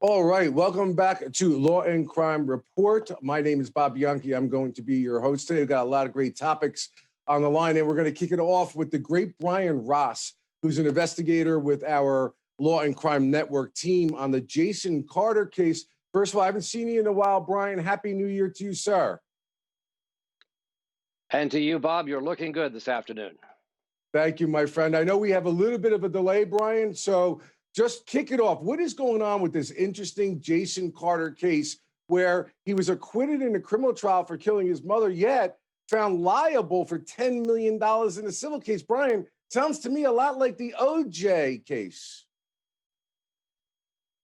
All right, welcome back to Law and Crime Report. My name is Bob Bianchi. I'm going to be your host today. We've got a lot of great topics on the line, and we're going to kick it off with the great Brian Ross, who's an investigator with our Law and Crime Network team on the Jason Carter case. First of all, I haven't seen you in a while, Brian. Happy New Year to you, sir. And to you, Bob, you're looking good this afternoon. Thank you, my friend. I know we have a little bit of a delay, Brian, so just kick it off. What is going on with this interesting Jason Carter case where he was acquitted in a criminal trial for killing his mother, yet found liable for $10 million in a civil case? Brian, sounds to me a lot like the OJ case.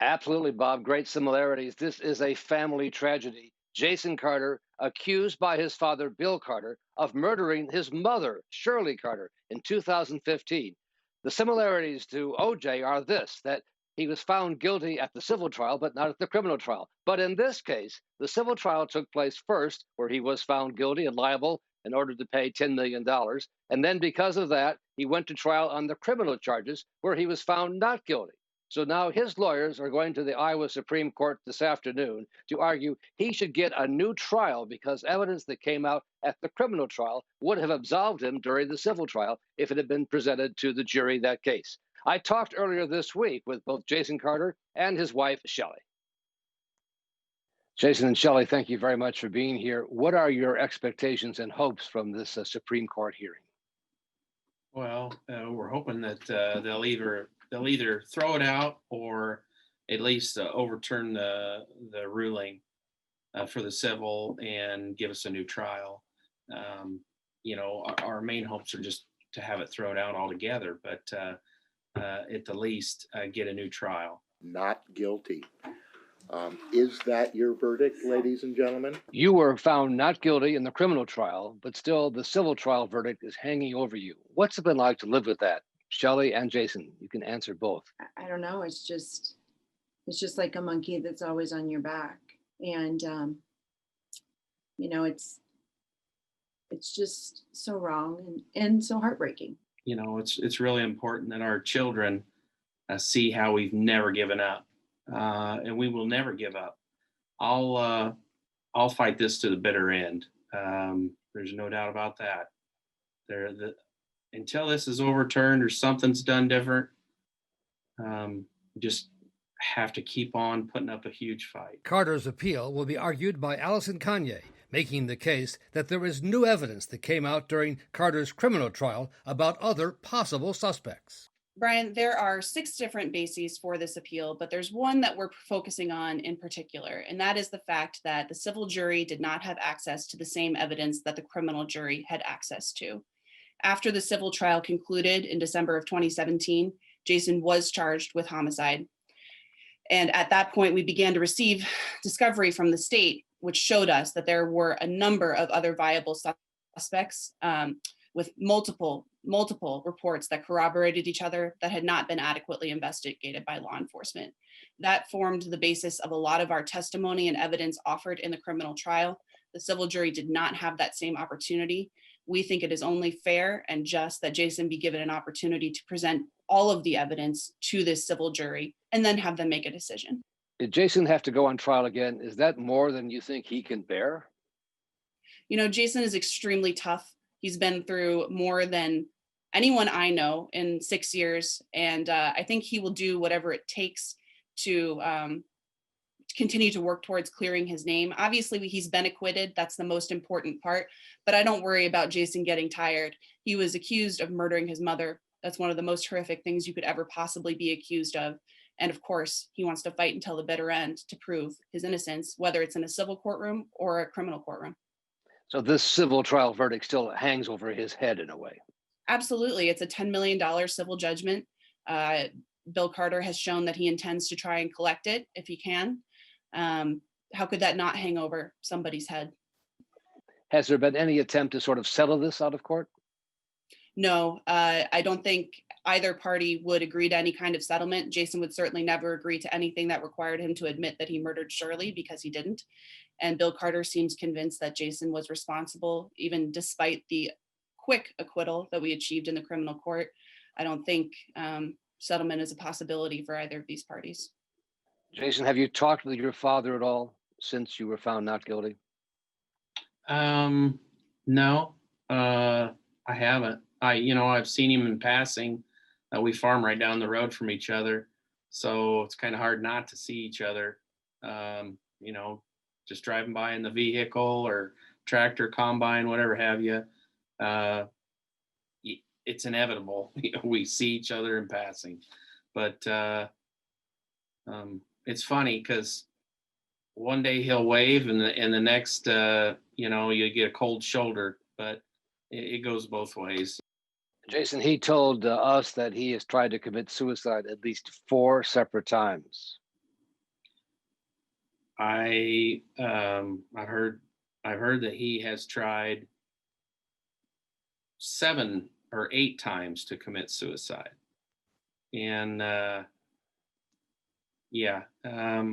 Absolutely, Bob. Great similarities. This is a family tragedy. Jason Carter, accused by his father, Bill Carter, of murdering his mother, Shirley Carter, in 2015. The similarities to OJ are this, that he was found guilty at the civil trial, but not at the criminal trial. But in this case, the civil trial took place first, where he was found guilty and liable in order to pay $10 million. And then because of that, he went to trial on the criminal charges, where he was found not guilty. So now his lawyers are going to the Iowa Supreme Court this afternoon to argue he should get a new trial because evidence that came out at the criminal trial would have absolved him during the civil trial if it had been presented to the jury that case. I talked earlier this week with both Jason Carter and his wife, Shelley. Jason and Shelley, thank you very much for being here. What are your expectations and hopes from this Supreme Court hearing? Well, we're hoping that they'll either throw it out or at least overturn the ruling for the civil and give us a new trial. Our main hopes are just to have it thrown out altogether, but at the least get a new trial. Not guilty. Is that your verdict, ladies and gentlemen? You were found not guilty in the criminal trial, but still the civil trial verdict is hanging over you. What's it been like to live with that? Shelley and Jason, you can answer both. I don't know. It's just like a monkey that's always on your back. And, it's just so wrong and so heartbreaking. It's really important that our children see how we've never given up. And we will never give up. I'll fight this to the bitter end. There's no doubt about that. Until this is overturned or something's done different, just have to keep on putting up a huge fight. Carter's appeal will be argued by Allison Kanye, making the case that there is new evidence that came out during Carter's criminal trial about other possible suspects. Brian, there are 6 different bases for this appeal, but there's one that we're focusing on in particular, and that is the fact that the civil jury did not have access to the same evidence that the criminal jury had access to. After the civil trial concluded in December of 2017, Jason was charged with homicide. And at that point, we began to receive discovery from the state, which showed us that there were a number of other viable suspects with multiple reports that corroborated each other that had not been adequately investigated by law enforcement. That formed the basis of a lot of our testimony and evidence offered in the criminal trial. The civil jury did not have that same opportunity. We think it is only fair and just that Jason be given an opportunity to present all of the evidence to this civil jury and then have them make a decision. Did Jason have to go on trial again? Is that more than you think he can bear? Jason is extremely tough. He's been through more than anyone I know in 6 years. And I think he will do whatever it takes to continue to work towards clearing his name. Obviously, he's been acquitted. That's the most important part. But I don't worry about Jason getting tired. He was accused of murdering his mother. That's one of the most horrific things you could ever possibly be accused of. And of course, he wants to fight until the bitter end to prove his innocence, whether it's in a civil courtroom or a criminal courtroom. So this civil trial verdict still hangs over his head in a way. Absolutely. It's a $10 million civil judgment. Bill Carter has shown that he intends to try and collect it if he can. How could that not hang over somebody's head? Has there been any attempt to sort of settle this out of court? No, I don't think either party would agree to any kind of settlement. Jason would certainly never agree to anything that required him to admit that he murdered Shirley, because he didn't. And Bill Carter seems convinced that Jason was responsible, even despite the quick acquittal that we achieved in the criminal court. I don't think settlement is a possibility for either of these parties. Jason, have you talked with your father at all since you were found not guilty? No, I haven't. I've seen him in passing. We farm right down the road from each other, so it's kind of hard not to see each other. You know, just driving by in the vehicle or tractor, combine, whatever have you. It's inevitable. We see each other in passing, but it's funny because one day he'll wave, and the next, you get a cold shoulder. But it goes both ways. Jason, he told us that he has tried to commit suicide at least 4 separate times. I've heard that he has tried 7 or 8 times to commit suicide, and yeah, I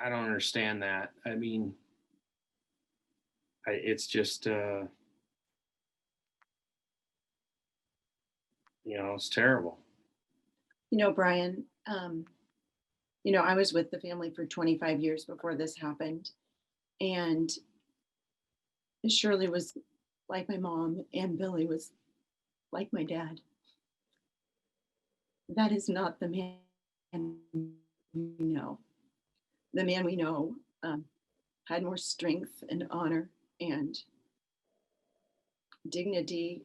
don't understand that. I mean, it's just it's terrible. Brian, I was with the family for 25 years before this happened. And Shirley was like my mom, and Billy was like my dad. That is not the man we know. The man we know had more strength and honor and dignity.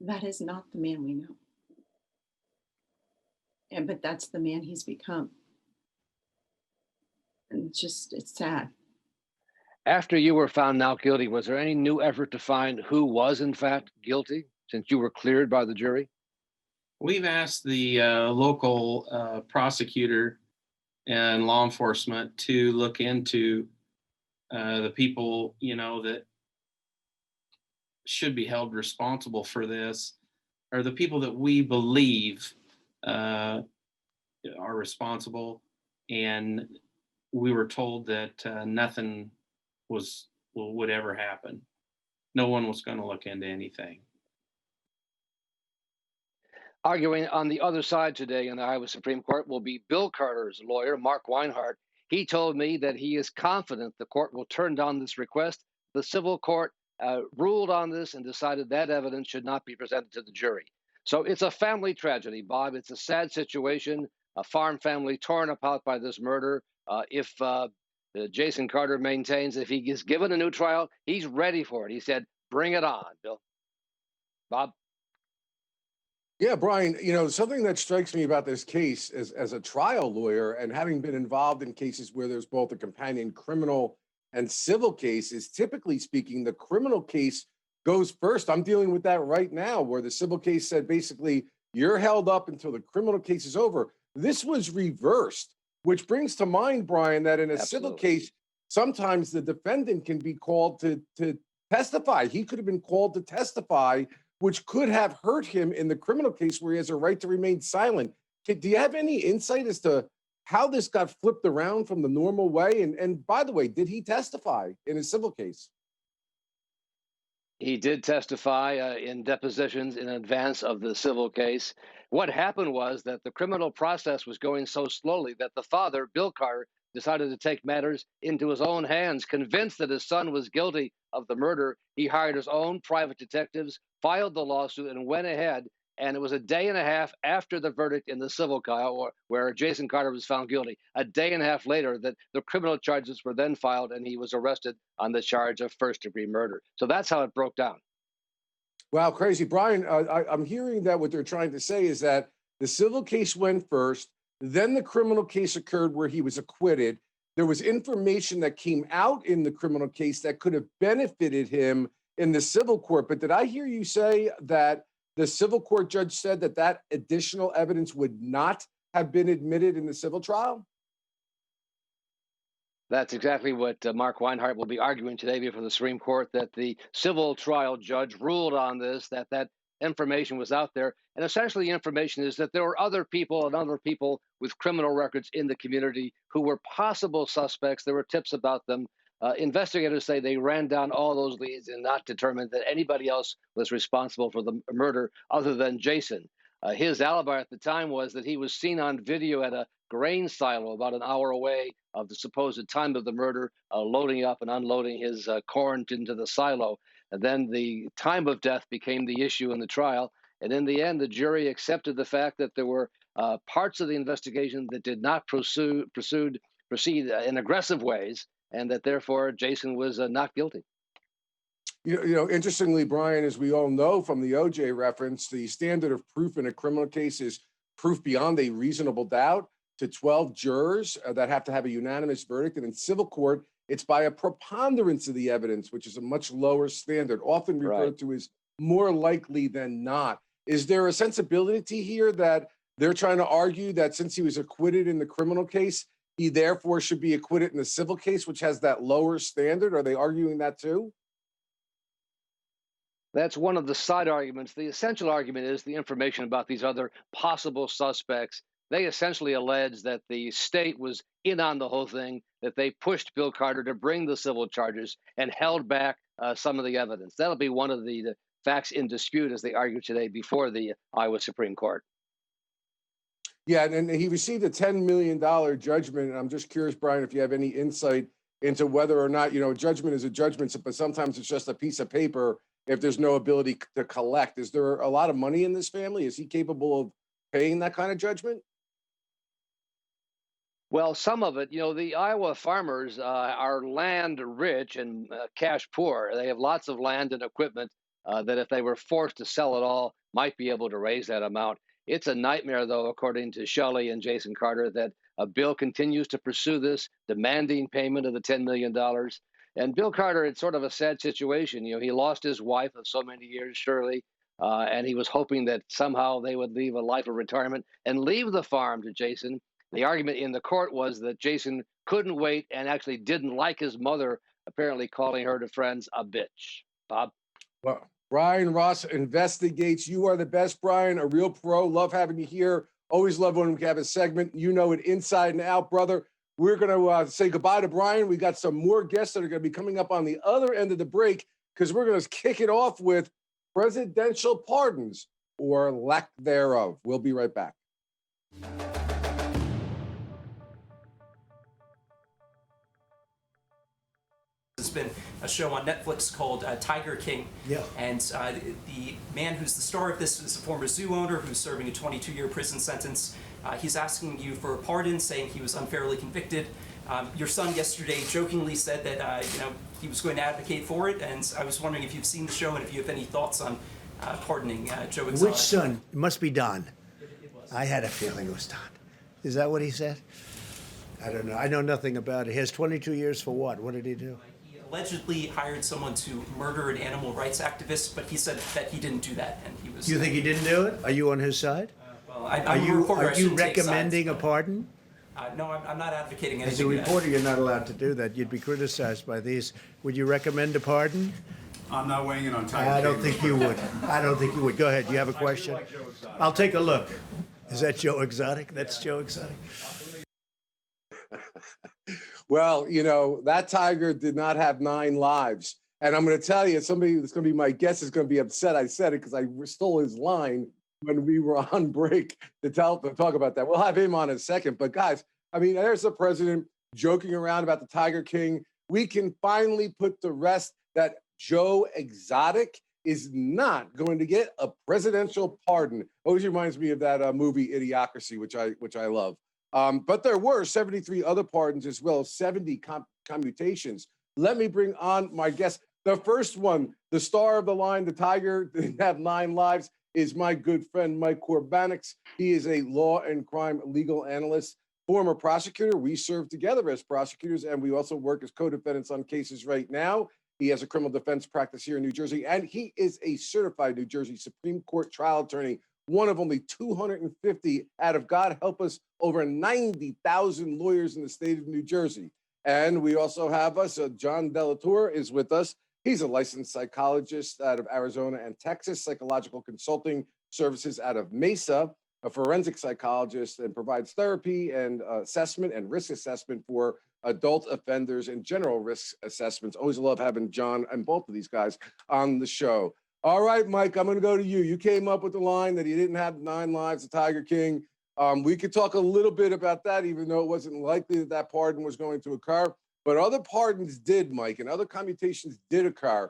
That is not the man we know. But that's the man he's become. And it's sad. After you were found not guilty, was there any new effort to find who was in fact guilty since you were cleared by the jury? We've asked the local prosecutor and law enforcement to look into the people, that should be held responsible for this, or the people that we believe are responsible. And we were told that nothing would ever happen. No one was going to look into anything. Arguing on the other side today in the Iowa Supreme Court will be Bill Carter's lawyer, Mark Weinhardt. He told me that he is confident the court will turn down this request. The civil court ruled on this and decided that evidence should not be presented to the jury. So it's a family tragedy, Bob. It's a sad situation, a farm family torn apart by this murder. If Jason Carter maintains if he is given a new trial, he's ready for it. He said, bring it on, Bill. Bob? Yeah, Brian, something that strikes me about this case as a trial lawyer and having been involved in cases where there's both a companion criminal and civil case is, typically speaking, the criminal case goes first. I'm dealing with that right now, where the civil case said basically you're held up until the criminal case is over. This was reversed, which brings to mind, Brian, that in a civil case, sometimes the defendant can be called to testify. He could have been called to testify, which could have hurt him in the criminal case where he has a right to remain silent. Do you have any insight as to how this got flipped around from the normal way? And by the way, did he testify in a civil case? He did testify in depositions in advance of the civil case. What happened was that the criminal process was going so slowly that the father, Bill Carter, decided to take matters into his own hands. Convinced that his son was guilty of the murder, he hired his own private detectives, filed the lawsuit, and went ahead. And it was a day and a half after the verdict in the civil trial where Jason Carter was found guilty. A day and a half later that the criminal charges were then filed, and he was arrested on the charge of first-degree murder. So that's how it broke down. Wow, crazy. Brian, I'm hearing that what they're trying to say is that the civil case went first, then the criminal case occurred where he was acquitted. There was information that came out in the criminal case that could have benefited him in the civil court. But did I hear you say that the civil court judge said that additional evidence would not have been admitted in the civil trial? That's exactly what Mark Weinhardt will be arguing today before the Supreme Court, that the civil trial judge ruled on this, that information was out there. And essentially the information is that there were other people with criminal records in the community who were possible suspects. There were tips about them. Investigators say they ran down all those leads and not determined that anybody else was responsible for the murder other than Jason. His alibi at the time was that he was seen on video at a grain silo about an hour away of the supposed time of the murder, loading up and unloading his corn into the silo. And then the time of death became the issue in the trial. And in the end, the jury accepted the fact that there were parts of the investigation that did not proceed in aggressive ways, and that therefore Jason was not guilty. Interestingly, Brian, as we all know from the OJ reference, the standard of proof in a criminal case is proof beyond a reasonable doubt to 12 jurors that have to have a unanimous verdict. And in civil court, it's by a preponderance of the evidence, which is a much lower standard, often referred to as more likely than not. Is there a sensibility here that they're trying to argue that since he was acquitted in the criminal case, he therefore should be acquitted in the civil case, which has that lower standard? Are they arguing that too? That's one of the side arguments. The essential argument is the information about these other possible suspects. They essentially allege that the state was in on the whole thing, that they pushed Bill Carter to bring the civil charges and held back some of the evidence. That'll be one of the facts in dispute as they argue today before the Iowa Supreme Court. Yeah, and he received a $10 million judgment. And I'm just curious, Brian, if you have any insight into whether or not, judgment is a judgment, but sometimes it's just a piece of paper if there's no ability to collect. Is there a lot of money in this family? Is he capable of paying that kind of judgment? Well, some of it, the Iowa farmers are land rich and cash poor. They have lots of land and equipment that if they were forced to sell it all, might be able to raise that amount. It's a nightmare, though, according to Shelley and Jason Carter, that Bill continues to pursue this, demanding payment of the $10 million. And Bill Carter, it's sort of a sad situation. He lost his wife of so many years, Shirley, and he was hoping that somehow they would leave a life of retirement and leave the farm to Jason. The argument in the court was that Jason couldn't wait and actually didn't like his mother, apparently calling her to friends a bitch. Bob? Well, Brian Ross investigates. You are the best, Brian, a real pro. Love having you here. Always love when we have a segment. You know it inside and out, brother. We're going to say goodbye to Brian. We got some more guests that are going to be coming up on the other end of the break because we're going to kick it off with presidential pardons or lack thereof. We'll be right back. There's been a show on Netflix called Tiger King. Yeah. And the man who's the star of this is a former zoo owner who's serving a 22-year prison sentence. He's asking you for a pardon, saying he was unfairly convicted. Your son yesterday jokingly said that he was going to advocate for it, and I was wondering if you've seen the show and if you have any thoughts on pardoning Joe Exotic. Which son? It must be Don. It was. I had a feeling it was Don. Is that what he said? I don't know. I know nothing about it. He has 22 years for what? What did he do? He allegedly hired someone to murder an animal rights activist, but he said that he didn't do that, and he was. Do you think he didn't do it? Are you on his side? Well, Are you recommending a pardon? No, I'm not advocating anything. As a reporter, you're not allowed to do that. You'd be criticized by these. Would you recommend a pardon? I'm not weighing in on Tiger I don't King. think you would. I don't think you would. Go ahead. You have a question? like Joe Exotic. I'll take a look. Is that Joe Exotic? That's Joe Exotic. Well, that tiger did not have 9 lives. And I'm going to tell you, somebody that's going to be my guest is going to be upset I said it because I stole his line when we were on break to talk about that. We'll have him on in a second. But guys, there's the president joking around about the Tiger King. We can finally put to rest that Joe Exotic is not going to get a presidential pardon. Always reminds me of that movie Idiocracy, which I love. But there were 73 other pardons as well as 70 commutations. Let me bring on my guest. The first one, the star of the line, the tiger didn't have 9 lives, is my good friend, Mike Koribanics. He is a law and crime legal analyst, former prosecutor. We serve together as prosecutors, and we also work as co-defendants on cases right now. He has a criminal defense practice here in New Jersey, and he is a certified New Jersey Supreme Court trial attorney, one of only 250 out of, God help us, over 90,000 lawyers in the state of New Jersey. And we also have John Delatorre is with us. He's a licensed psychologist out of Arizona and Texas, psychological consulting services out of Mesa, a forensic psychologist, and provides therapy and assessment and risk assessment for adult offenders and general risk assessments. Always love having John and both of these guys on the show. All right, Mike, I'm going to go to you. You came up with the line that he didn't have 9 lives, the Tiger King. We could talk a little bit about that, even though it wasn't likely that that pardon was going to occur. But other pardons did, Mike, and other commutations did occur.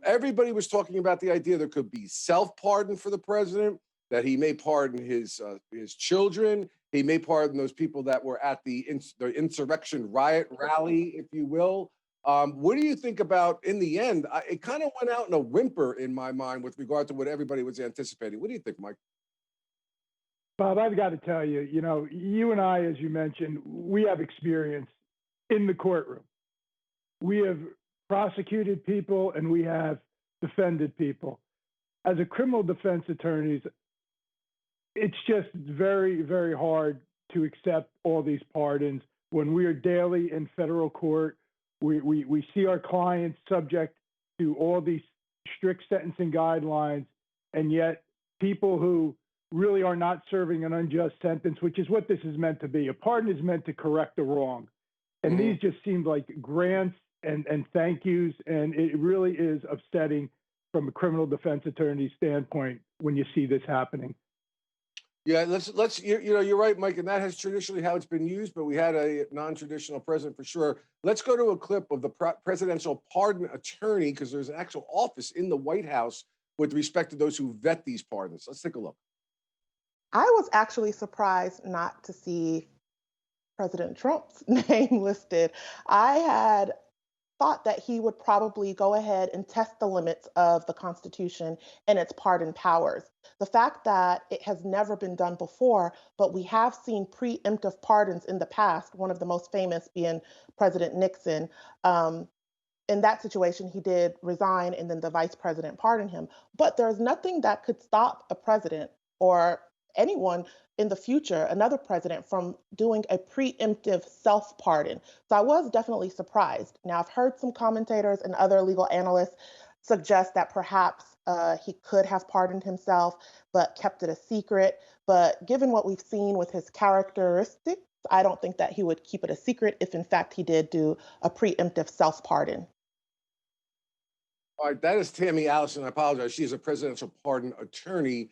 Everybody was talking about the idea there could be self-pardon for the president, that he may pardon his children, he may pardon those people that were at the insurrection riot rally, if you will. What do you think about, in the end, it kind of went out in a whimper in my mind with regard to what everybody was anticipating. What do you think, Mike? Bob, I've got to tell you, you know, you and I, as you mentioned, we have experience in the courtroom. We have prosecuted people and we have defended people. As a criminal defense attorneys, it's just very, very hard to accept all these pardons. When we are daily in federal court, we see our clients subject to all these strict sentencing guidelines, and yet people who really are not serving an unjust sentence, which is what this is meant to be. A pardon is meant to correct a wrong. And these just seemed like grants and thank yous, and it really is upsetting from a criminal defense attorney standpoint when you see this happening. Yeah, let's you're right, Mike, and that has traditionally how it's been used, but we had a non-traditional president for sure. Let's go to a clip of the presidential pardon attorney, because there's an actual office in the White House with respect to those who vet these pardons. Let's take a look. I was actually surprised not to see President Trump's name listed. I had thought that he would probably go ahead and test the limits of the Constitution and its pardon powers. The fact that it has never been done before, but we have seen preemptive pardons in the past, one of the most famous being President Nixon. In that situation, he did resign and then the vice president pardoned him. But there's nothing that could stop a president or anyone in the future, another president, from doing a preemptive self-pardon. So I was definitely surprised. Now, I've heard some commentators and other legal analysts suggest that perhaps he could have pardoned himself, but kept it a secret. But given what we've seen with his characteristics, I don't think that he would keep it a secret if, in fact, he did do a preemptive self-pardon. All right, that is Tammy Allison. I apologize. She is a presidential pardon attorney.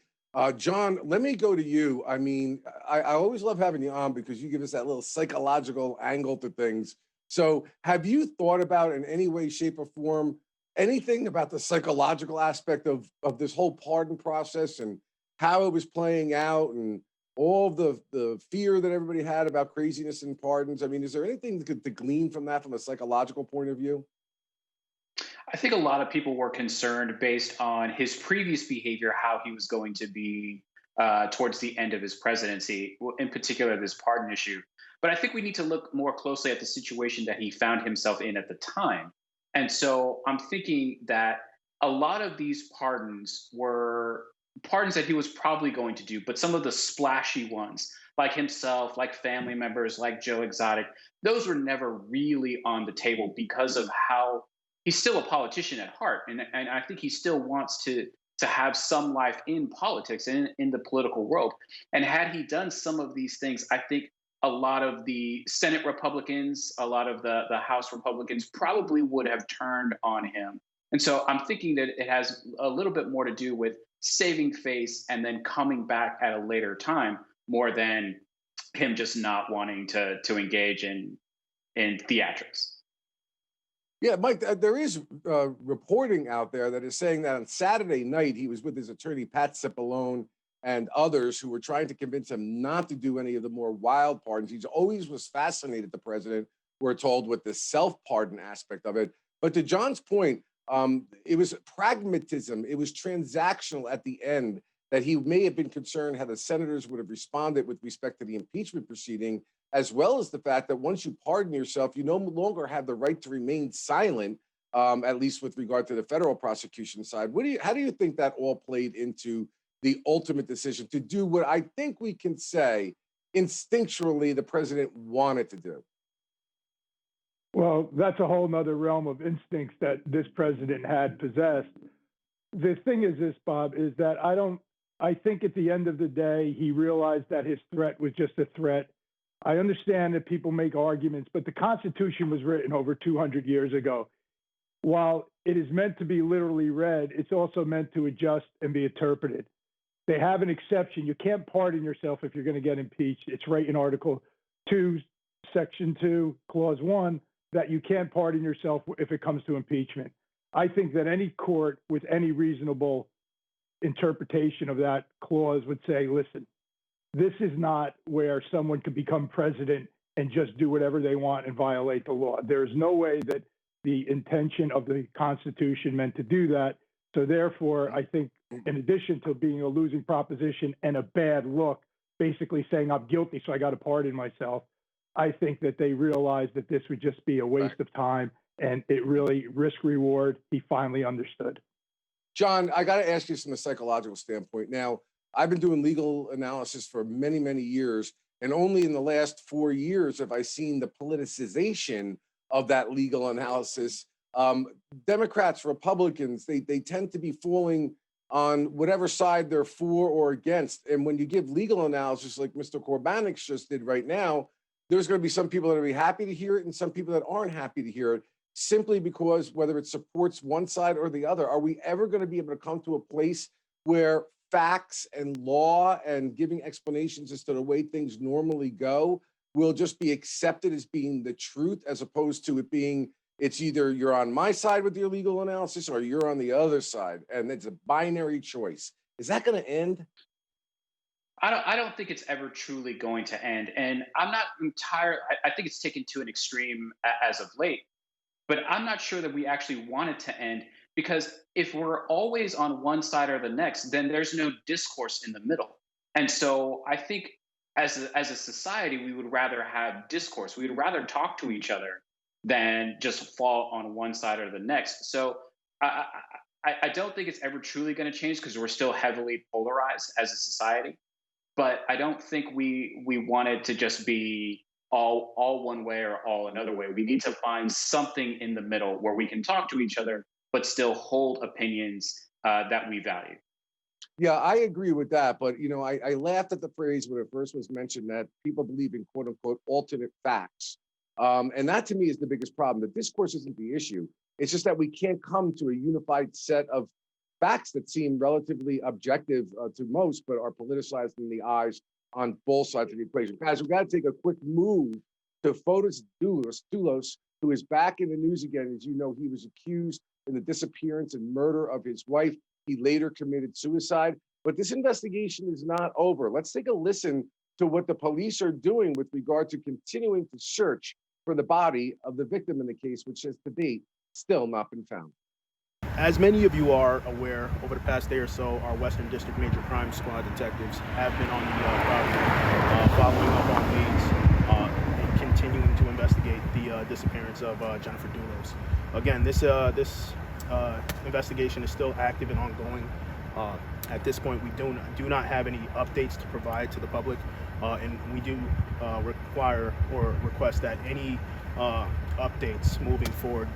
John, let me go to you. I mean, I always love having you on because you give us that little psychological angle to things. So have you thought about in any way, shape, or form anything about the psychological aspect of this whole pardon process and how it was playing out and all the fear that everybody had about craziness and pardons? I mean, is there anything to glean from that from a psychological point of view? I think a lot of people were concerned based on his previous behavior, how he was going to be towards the end of his presidency, in particular this pardon issue. But I think we need to look more closely at the situation that he found himself in at the time. And so I'm thinking that a lot of these pardons were pardons that he was probably going to do, but some of the splashy ones, like himself, like family members, like Joe Exotic, those were never really on the table because of how he's still a politician at heart. And I think he still wants to have some life in politics and in the political world. And had he done some of these things, I think a lot of the Senate Republicans, a lot of the House Republicans probably would have turned on him. And so I'm thinking that it has a little bit more to do with saving face and then coming back at a later time more than him just not wanting to engage in theatrics. Yeah, Mike, there is reporting out there that is saying that on Saturday night, he was with his attorney, Pat Cipollone, and others who were trying to convince him not to do any of the more wild pardons. He always was fascinated, the president, we're told, with the self-pardon aspect of it. But to John's point, it was pragmatism. It was transactional at the end that he may have been concerned how the senators would have responded with respect to the impeachment proceeding, as well as the fact that once you pardon yourself, you no longer have the right to remain silent, at least with regard to the federal prosecution side. How do you think that all played into the ultimate decision to do what I think we can say instinctually the president wanted to do? Well, that's a whole nother realm of instincts that this president had possessed. The thing is this, Bob, is that I think at the end of the day, he realized that his threat was just a threat. I understand that people make arguments, but the Constitution was written over 200 years ago. While it is meant to be literally read, it's also meant to adjust and be interpreted. They have an exception. You can't pardon yourself if you're going to get impeached. It's right in Article 2, Section 2, Clause 1, that you can't pardon yourself if it comes to impeachment. I think that any court with any reasonable interpretation of that clause would say, listen, this is not where someone could become president and just do whatever they want and violate the law. There is no way that the intention of the Constitution meant to do that. So therefore, I think in addition to being a losing proposition and a bad look, basically saying I'm guilty, so I got to pardon myself, I think that they realized that this would just be a waste of time, and it really risk reward. He finally understood. John, I got to ask you from a psychological standpoint. Now, I've been doing legal analysis for many, many years, and only in the last 4 years have I seen the politicization of that legal analysis. Democrats, Republicans, they tend to be falling on whatever side they're for or against. And when you give legal analysis like Mr. Koribanics just did right now, there's going to be some people that are going to be happy to hear it and some people that aren't happy to hear it, simply because whether it supports one side or the other. Are we ever going to be able to come to a place where facts and law and giving explanations as to the way things normally go will just be accepted as being the truth, as opposed to it being, it's either you're on my side with your legal analysis or you're on the other side, and it's a binary choice? Is that going to end? I don't think it's ever truly going to end. And I'm not entirely, I think it's taken to an extreme as of late, but I'm not sure that we actually want it to end, because if we're always on one side or the next, then there's no discourse in the middle. And so I think as a society, we would rather have discourse. We would rather talk to each other than just fall on one side or the next. So I don't think it's ever truly going to change, because we're still heavily polarized as a society. But I don't think we want it to just be all one way or all another way. We need to find something in the middle where we can talk to each other, but still hold opinions that we value. Yeah, I agree with that. But, you know, I laughed at the phrase when it first was mentioned that people believe in quote unquote alternate facts. And that to me is the biggest problem. The discourse isn't the issue. It's just that we can't come to a unified set of facts that seem relatively objective to most, but are politicized in the eyes on both sides of the equation. Guys, we've got to take a quick move to Fotis Dulos, who is back in the news again. As you know, he was accused in the disappearance and murder of his wife. He later committed suicide, but this investigation is not over. Let's take a listen to what the police are doing with regard to continuing to search for the body of the victim in the case, which has to date still not been found. As many of you are aware, over the past day or so, our Western District Major Crime Squad detectives have been on the property, following up on leads and continuing to investigate the disappearance of Jennifer Dulos. Again, this investigation is still active and ongoing. At this point, we do not have any updates to provide to the public, and we do require or request that any updates moving forward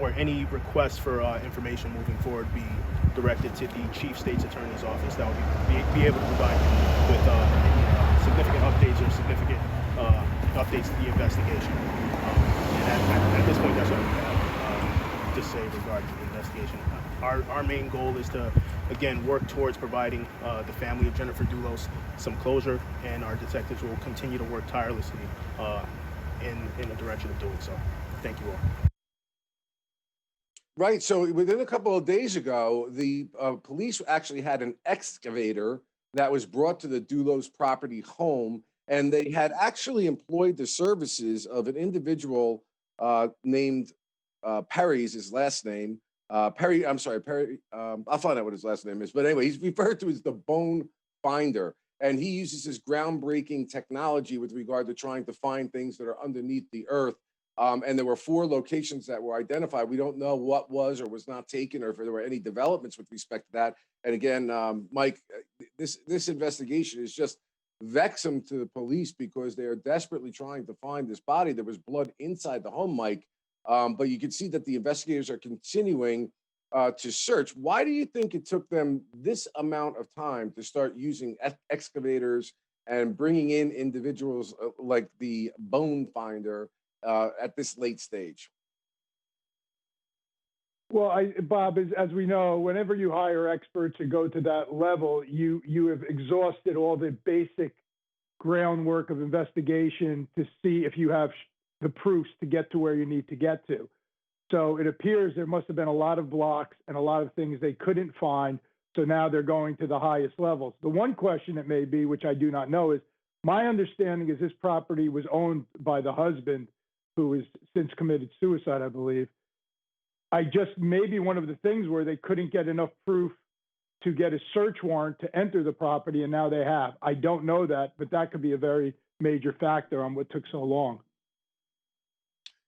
or any requests for information moving forward be directed to the Chief State's Attorney's Office. That will be able to provide you with significant updates or significant updates to the investigation. And at this point, that's what we have to say regarding the investigation. Our main goal is to, again, work towards providing the family of Jennifer Dulos some closure, and our detectives will continue to work tirelessly in the direction of doing so. Thank you all. Right. So within a couple of days ago, the police actually had an excavator that was brought to the Dulos property home, and they had actually employed the services of an individual named Perry's his last name. Perry. I'll find out what his last name is. But anyway, he's referred to as the bone finder, and he uses his groundbreaking technology with regard to trying to find things that are underneath the earth. And there were 4 locations that were identified. We don't know what was or was not taken, or if there were any developments with respect to that. And again, Mike, this investigation is just vexing to the police, because they are desperately trying to find this body. There was blood inside the home, Mike, but you can see that the investigators are continuing to search. Why do you think it took them this amount of time to start using excavators and bringing in individuals like the bone finder at this late stage? Well, Bob, as we know, whenever you hire experts to go to that level, you have exhausted all the basic groundwork of investigation to see if you have the proofs to get to where you need to get to. So it appears there must have been a lot of blocks and a lot of things they couldn't find. So now they're going to the highest levels. The one question it may be, which I do not know, is my understanding is this property was owned by the husband, who has since committed suicide, I believe. Maybe one of the things where they couldn't get enough proof to get a search warrant to enter the property, and now they have. I don't know that, but that could be a very major factor on what took so long.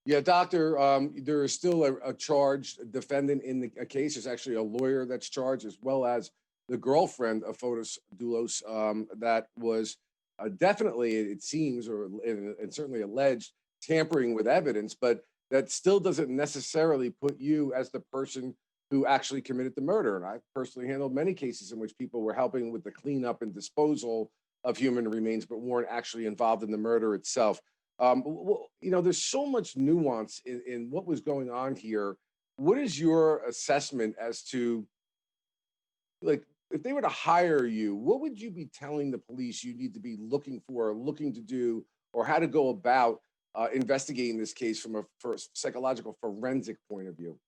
Yeah, doctor, there is still a charged defendant in the case. There's actually a lawyer that's charged, as well as the girlfriend of Fotis Dulos that was definitely, it seems, and certainly alleged, tampering with evidence, but that still doesn't necessarily put you as the person who actually committed the murder. And I've personally handled many cases in which people were helping with the cleanup and disposal of human remains, but weren't actually involved in the murder itself. There's so much nuance in what was going on here. What is your assessment as to, like, if they were to hire you, what would you be telling the police you need to be looking for, or looking to do, or how to go about investigating this case from a psychological forensic point of view?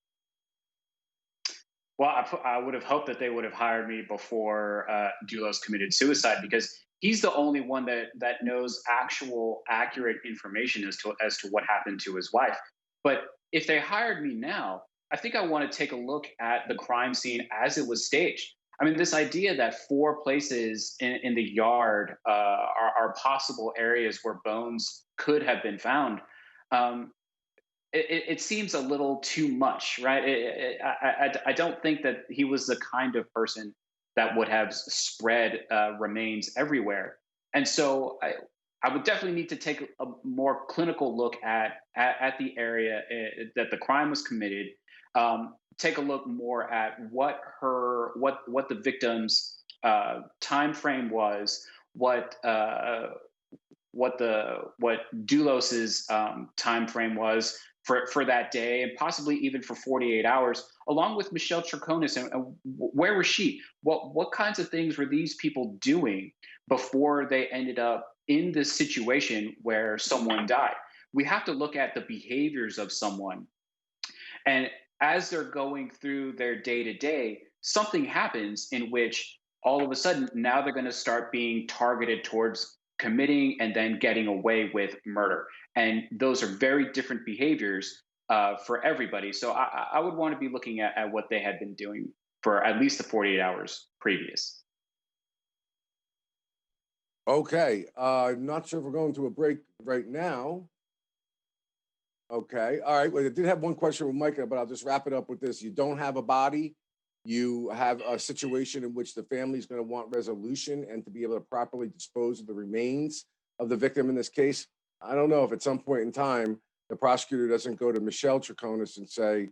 Well, I would have hoped that they would have hired me before Dulos committed suicide, because he's the only one that knows actual accurate information as to what happened to his wife. But if they hired me now, I think I want to take a look at the crime scene as it was staged. I mean, this idea that 4 places in the yard are possible areas where bones could have been found, it seems a little too much, right? I don't think that he was the kind of person that would have spread remains everywhere. And so I would definitely need to take a more clinical look at the area that the crime was committed. Take a look more at what the victim's time frame was, what Dulos's time frame was for that day, and possibly even for 48 hours, along with Michelle Triconis. And where was she? What kinds of things were these people doing before they ended up in this situation where someone died? We have to look at the behaviors of someone. And as they're going through their day-to-day, something happens in which all of a sudden now they're going to start being targeted towards committing and then getting away with murder. And those are very different behaviors for everybody. So I would want to be looking at what they had been doing for at least the 48 hours previous. Okay. I'm not sure if we're going to a break right now. Okay. All right. Well, I did have one question with Micah, but I'll just wrap it up with this. You don't have a body. You have a situation in which the family is going to want resolution and to be able to properly dispose of the remains of the victim in this case. I don't know if at some point in time, the prosecutor doesn't go to Michelle Triconis and say,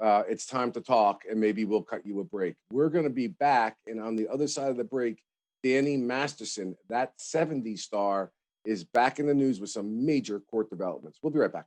it's time to talk, and maybe we'll cut you a break. We're going to be back. And on the other side of the break, Danny Masterson, that 70s star, is back in the news with some major court developments. We'll be right back.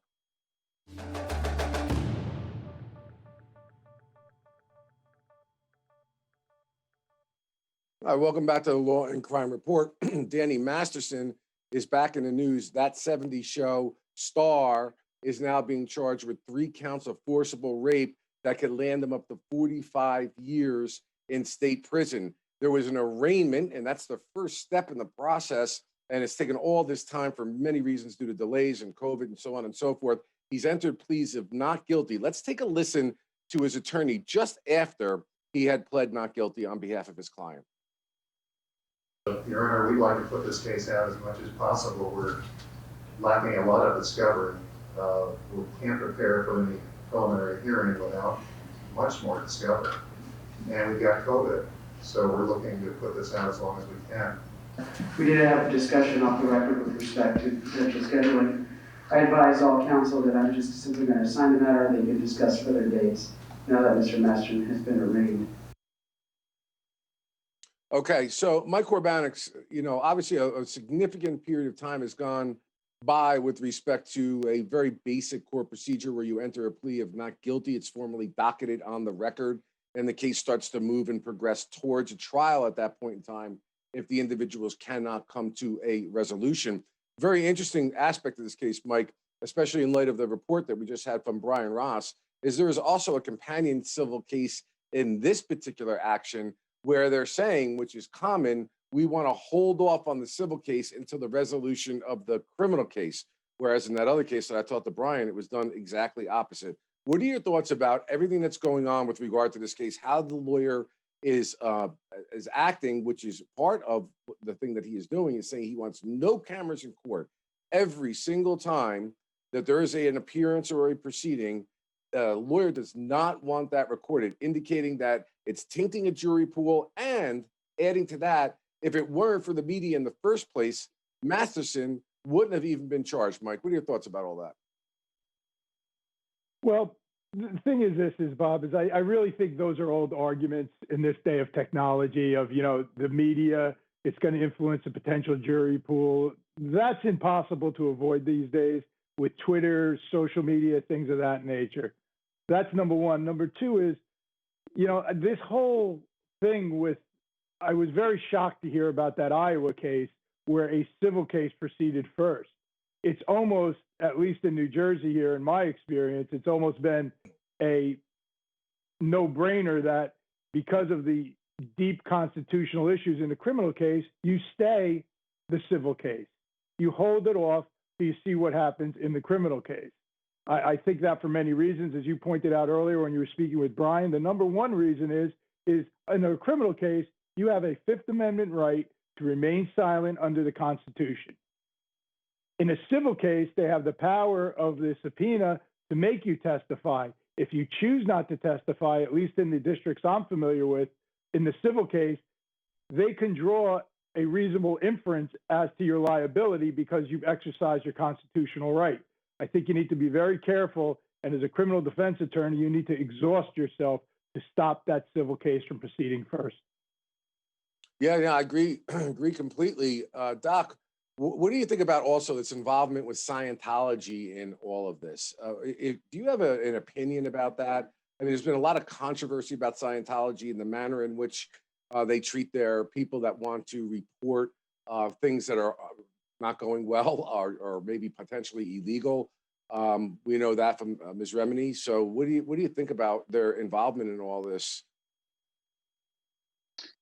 All right, welcome back to the Law and Crime Report. Danny Masterson is back in the news. That 70s show star is now being charged with 3 counts of forcible rape that could land him up to 45 years in state prison. There was an arraignment, and that's the first step in the process. And it's taken all this time for many reasons due to delays and COVID and so on and so forth. He's entered pleas of not guilty. Let's take a listen to his attorney just after he had pled not guilty on behalf of his client. Your Honor, we'd like to put this case out as much as possible. We're lacking a lot of discovery. We can't prepare for any preliminary hearing without much more discovery. And we've got COVID, so we're looking to put this out as long as we can. We did have a discussion off the record with respect to potential scheduling. I advise all counsel that I'm just simply going to sign the matter. They can discuss further dates now that Mr. Masterson has been arraigned. Okay, so Mike Koribanics, obviously a significant period of time has gone by with respect to a very basic court procedure where you enter a plea of not guilty. It's formally docketed on the record, and the case starts to move and progress towards a trial at that point in time if the individuals cannot come to a resolution. Very interesting aspect of this case, Mike, especially in light of the report that we just had from Brian Ross, is there is also a companion civil case in this particular action where they're saying, which is common, we want to hold off on the civil case until the resolution of the criminal case. Whereas in that other case that I talked to Brian, it was done exactly opposite. What are your thoughts about everything that's going on with regard to this case, how the lawyer is acting, which is part of the thing that he is doing, is saying he wants no cameras in court every single time that there is an appearance or a proceeding. The lawyer does not want that recorded, indicating that it's tainting a jury pool, and adding to that, if it weren't for the media in the first place, Masterson wouldn't have even been charged. Mike, what are your thoughts about all that? Well, the thing is Bob, I really think those are old arguments in this day of technology of, the media, it's going to influence a potential jury pool. That's impossible to avoid these days with Twitter, social media, things of that nature. That's number one. Number two is, this whole thing with, I was very shocked to hear about that Iowa case where a civil case proceeded first. It's almost, at least in New Jersey here, in my experience, it's almost been a no-brainer that because of the deep constitutional issues in the criminal case, you stay the civil case. You hold it off till you see what happens in the criminal case. I think that for many reasons, as you pointed out earlier when you were speaking with Brian, the number one reason is in a criminal case, you have a Fifth Amendment right to remain silent under the Constitution. In a civil case, they have the power of the subpoena to make you testify. If you choose not to testify, at least in the districts I'm familiar with, in the civil case, they can draw a reasonable inference as to your liability because you've exercised your constitutional right. I think you need to be very careful, and as a criminal defense attorney, you need to exhaust yourself to stop that civil case from proceeding first. Yeah, I agree completely. Doc, what do you think about also its involvement with Scientology in all of this? Do you have an opinion about that? I mean, there's been a lot of controversy about Scientology and the manner in which they treat their people that want to report things that are not going well or maybe potentially illegal. We know that from Ms. Remini. So what do you think about their involvement in all this?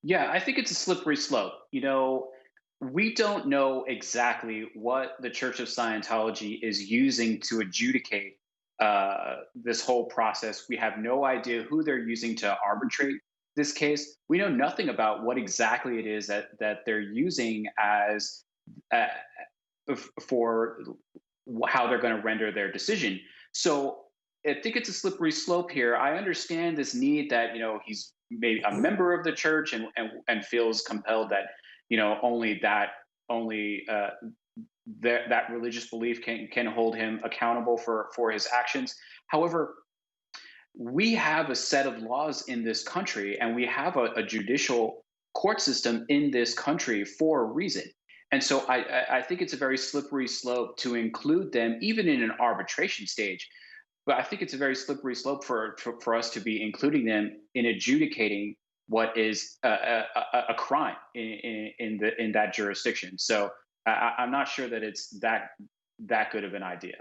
Yeah, I think it's a slippery slope. We don't know exactly what the Church of Scientology is using to adjudicate this whole process. We have no idea who they're using to arbitrate this case. We know nothing about what exactly it is that they're using as for how they're going to render their decision. So I think it's a slippery slope here. I understand this need that he's maybe a member of the church and feels compelled that only that religious belief can hold him accountable for his actions. However, we have a set of laws in this country, and we have a judicial court system in this country for a reason. And so I think it's a very slippery slope to include them even in an arbitration stage. But I think it's a very slippery slope for us to be including them in adjudicating what is a crime in that jurisdiction. So I'm not sure that it's that good of an idea.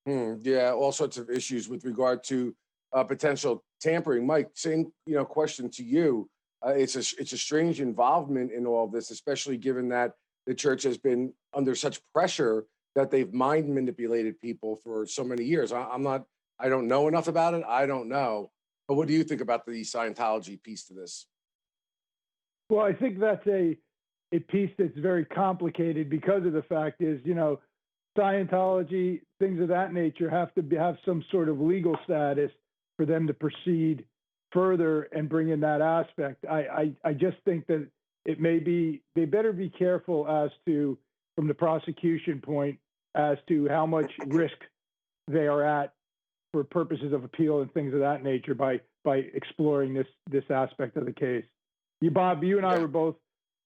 Yeah, all sorts of issues with regard to potential tampering. Mike, same question to you. It's a strange involvement in all this, especially given that the church has been under such pressure that they've mind manipulated people for so many years. I don't know enough about it. I don't know. But what do you think about the Scientology piece to this? Well, I think that's a piece that's very complicated because of the fact is, Scientology, things of that nature have to have some sort of legal status for them to proceed further and bring in that aspect. I just think that they better be careful as to, from the prosecution point, as to how much risk they are at for purposes of appeal and things of that nature by exploring this aspect of the case. Bob, you and I were both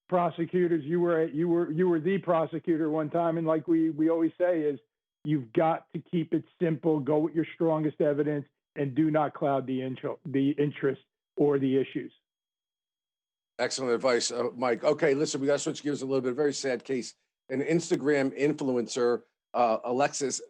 prosecutors, you were the prosecutor one time, and like we always say is, you've got to keep it simple, go with your strongest evidence, and do not cloud the interest or the issues. Excellent advice, Mike. Okay, listen, we got to switch gears a little bit. A very sad case. An Instagram influencer, Alexis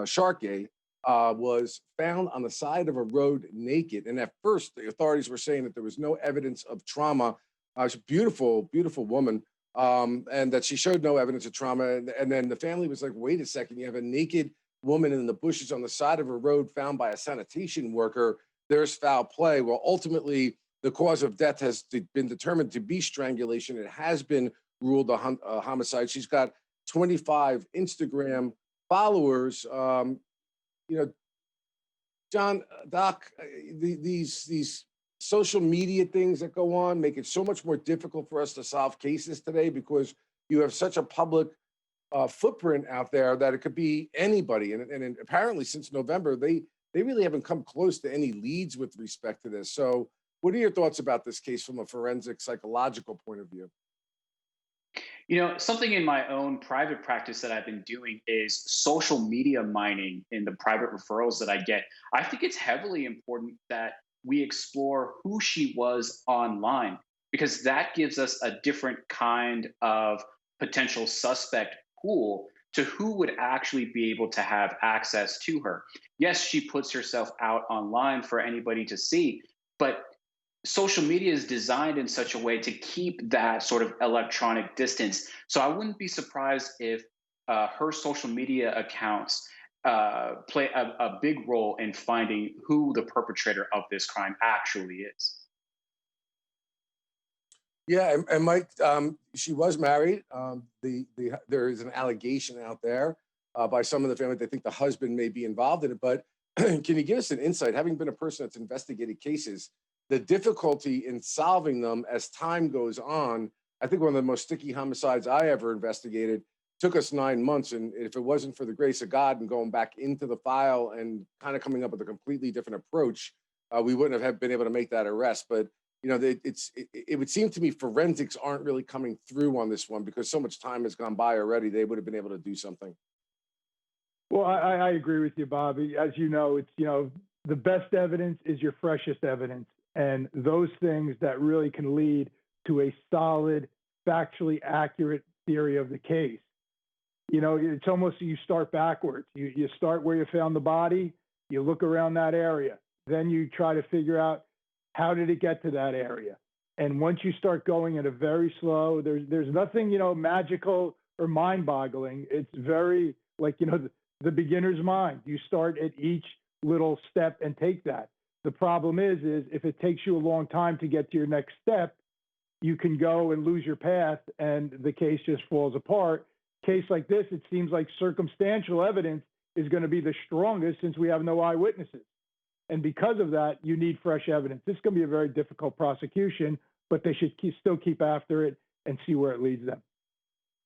Sharkey, was found on the side of a road naked. And at first, the authorities were saying that there was no evidence of trauma. She's a beautiful, beautiful woman, and that she showed no evidence of trauma. And then the family was like, wait a second, you have a naked woman in the bushes on the side of a road found by a sanitation worker. There's foul play. Well, ultimately, the cause of death has been determined to be strangulation. It has been ruled a homicide. She's got 25 Instagram followers. John, Doc, these social media things that go on make it so much more difficult for us to solve cases today because you have such a public footprint out there that it could be anybody. And apparently since November, they really haven't come close to any leads with respect to this. So what are your thoughts about this case from a forensic psychological point of view? Something in my own private practice that I've been doing is social media mining in the private referrals that I get. I think it's heavily important that we explore who she was online, because that gives us a different kind of potential suspect pool to who would actually be able to have access to her. Yes, she puts herself out online for anybody to see, but social media is designed in such a way to keep that sort of electronic distance. So I wouldn't be surprised if her social media accounts play a big role in finding who the perpetrator of this crime actually is. Yeah, and Mike, she was married. There is an allegation out there by some of the family. They think the husband may be involved in it. But can you give us an insight, having been a person that's investigated cases, the difficulty in solving them as time goes on? I think one of the most sticky homicides I ever investigated took us 9 months. And if it wasn't for the grace of God and going back into the file and kind of coming up with a completely different approach, we wouldn't have been able to make that arrest. But it would seem to me forensics aren't really coming through on this one because so much time has gone by already. They would have been able to do something. Well, I agree with you, Bobby. As you know, it's, the best evidence is your freshest evidence. And those things that really can lead to a solid, factually accurate theory of the case. It's almost you start backwards. You start where you found the body, you look around that area, then you try to figure out how did it get to that area. And once you start going at a very slow, there's nothing, magical or mind-boggling. It's very like, the beginner's mind. You start at each little step and take that. The problem is if it takes you a long time to get to your next step, you can go and lose your path and the case just falls apart. Case like this, it seems like circumstantial evidence is going to be the strongest since we have no eyewitnesses. And because of that, you need fresh evidence. This is going to be a very difficult prosecution, but they should still keep after it and see where it leads them.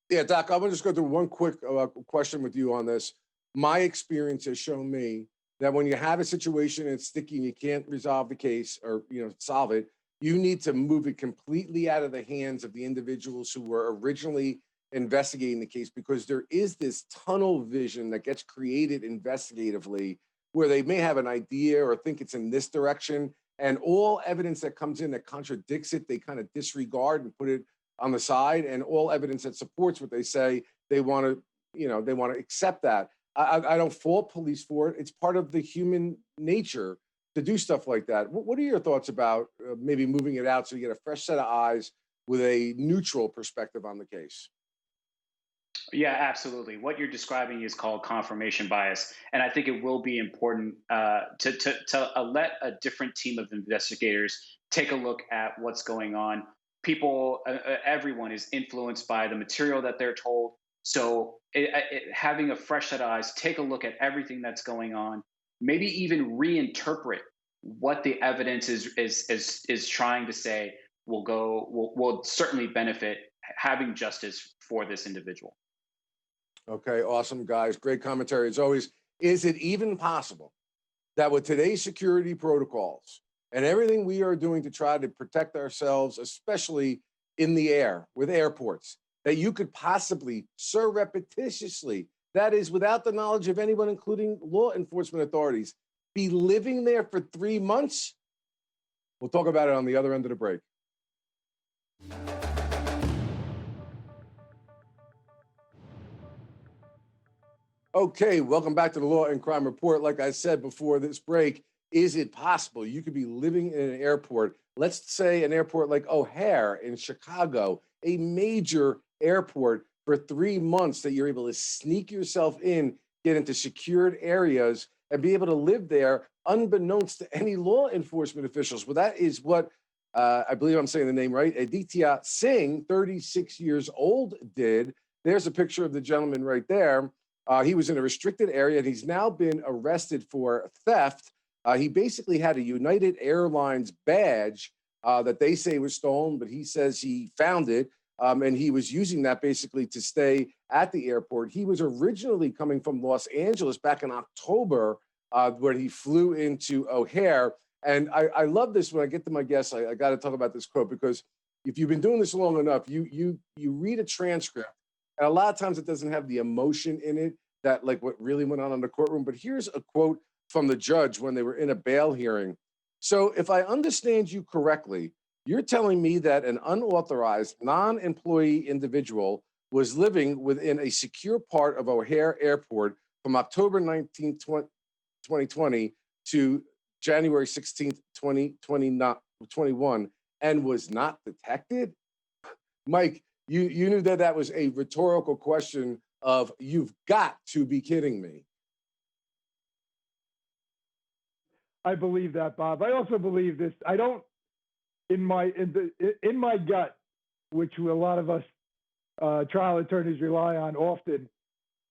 Yeah, Doc, I'm going to just go through one quick question with you on this. My experience has shown me that when you have a situation and it's sticky and you can't resolve the case or solve it, you need to move it completely out of the hands of the individuals who were originally investigating the case, because there is this tunnel vision that gets created investigatively where they may have an idea or think it's in this direction, and all evidence that comes in that contradicts it, they kind of disregard and put it on the side, and all evidence that supports what they say, they want to accept that. I don't fault police for it. It's part of the human nature to do stuff like that. What are your thoughts about maybe moving it out so you get a fresh set of eyes with a neutral perspective on the case? Yeah, absolutely. What you're describing is called confirmation bias. And I think it will be important to let a different team of investigators take a look at what's going on. People, everyone is influenced by the material that they're told. So having a fresh set of eyes, take a look at everything that's going on, maybe even reinterpret what the evidence is trying to say will certainly benefit having justice for this individual. Okay, awesome, guys. Great commentary as always. Is it even possible that with today's security protocols and everything we are doing to try to protect ourselves, especially in the air with airports that you could possibly surreptitiously, that is without the knowledge of anyone, including law enforcement authorities, be living there for 3 months? We'll talk about it on the other end of the break. Okay, welcome back to the Law and Crime Report. Like I said before this break, is it possible you could be living in an airport, let's say an airport like O'Hare in Chicago, a major airport, for 3 months, that you're able to sneak yourself in, get into secured areas, and be able to live there unbeknownst to any law enforcement officials? Well, that is what I believe I'm saying the name right, Aditya Singh, 36 years old, did. There's a picture of the gentleman right there. He was in a restricted area, and he's now been arrested for theft. He basically had a United Airlines badge that they say was stolen, but he says he found it, and he was using that basically to stay at the airport. He was originally coming from Los Angeles back in October, where he flew into O'Hare. And I love this. When I get to my guests, I got to talk about this quote, because if you've been doing this long enough, you read a transcript, and a lot of times it doesn't have the emotion in it that like what really went on in the courtroom. But here's a quote from the judge when they were in a bail hearing. So if I understand you correctly, you're telling me that an unauthorized, non-employee individual was living within a secure part of O'Hare Airport from October 19th, 2020 to January 16th, 2021, and was not detected? Mike, you knew that that was a rhetorical question of, you've got to be kidding me. I believe that, Bob. I also believe this. I don't, in my gut, which a lot of us trial attorneys rely on often,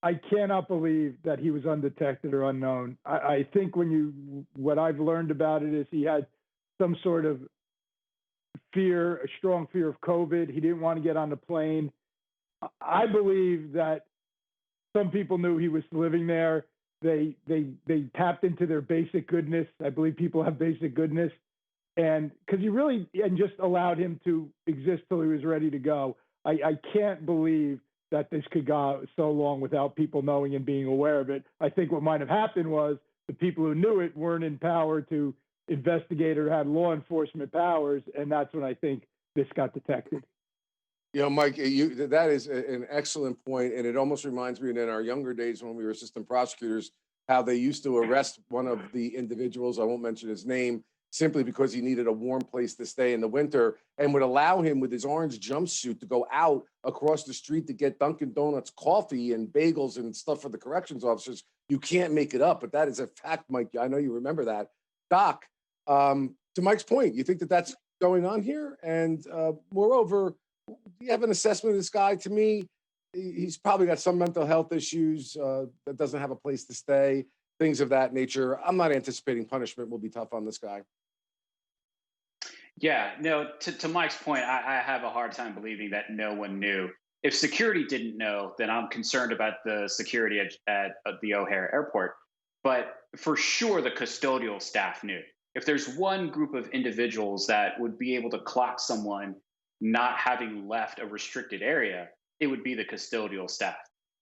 I cannot believe that he was undetected or unknown. I think what I've learned about it is he had some sort of fear, a strong fear of COVID. He didn't want to get on the plane. I believe that some people knew he was living there. They tapped into their basic goodness. I believe people have basic goodness. And because and just allowed him to exist till he was ready to go. I can't believe that this could go so long without people knowing and being aware of it. I think what might have happened was the people who knew it weren't in power to investigate or had law enforcement powers, and that's when I think this got detected. You know, Mike, that is an excellent point, and it almost reminds me in our younger days when we were assistant prosecutors, how they used to arrest one of the individuals, I won't mention his name, simply because he needed a warm place to stay in the winter, and would allow him with his orange jumpsuit to go out across the street to get Dunkin' Donuts coffee and bagels and stuff for the corrections officers. You can't make it up, but that is a fact, Mike. I know you remember that. Doc, to Mike's point, you think that that's going on here? And moreover, do you have an assessment of this guy? To me, he's probably got some mental health issues, that doesn't have a place to stay, things of that nature. I'm not anticipating punishment will be tough on this guy. Yeah, no, to Mike's point, I have a hard time believing that no one knew. If security didn't know, then I'm concerned about the security at the O'Hare Airport. But for sure, the custodial staff knew. If there's one group of individuals that would be able to clock someone not having left a restricted area, it would be the custodial staff.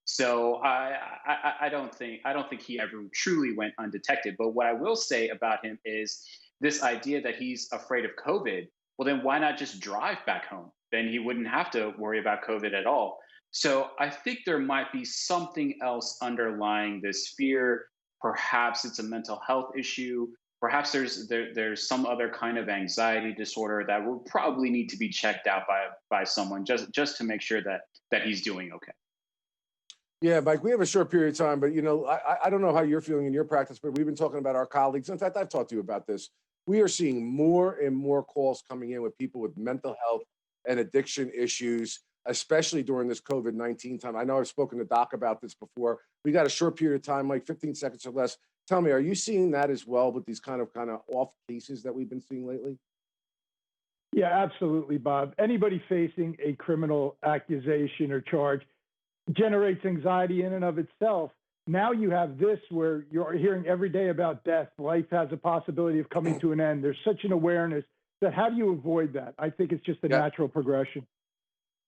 So I don't think he ever truly went undetected. But what I will say about him is this idea that he's afraid of COVID. Well, then why not just drive back home? Then he wouldn't have to worry about COVID at all. So I think there might be something else underlying this fear. Perhaps it's a mental health issue. Perhaps there's some other kind of anxiety disorder that will probably need to be checked out by someone just to make sure that he's doing okay. Yeah, Mike, we have a short period of time, but I don't know how you're feeling in your practice, but we've been talking about our colleagues. In fact, I've talked to you about this. We are seeing more and more calls coming in with people with mental health and addiction issues, especially during this COVID-19 time. I know I've spoken to Doc about this before. We got a short period of time, like 15 seconds or less. Tell me, are you seeing that as well with these kind of off cases that we've been seeing lately? Yeah, absolutely, Bob. Anybody facing a criminal accusation or charge generates anxiety in and of itself. Now you have this where you're hearing every day about death. Life has a possibility of coming to an end. There's such an awareness that how do you avoid that? I think it's just a natural progression.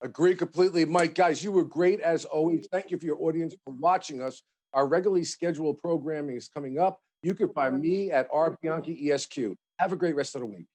Agree completely, Mike. Guys, you were great as always. Thank you for your audience for watching us. Our regularly scheduled programming is coming up. You can find me at Bianchi ESQ. Have a great rest of the week.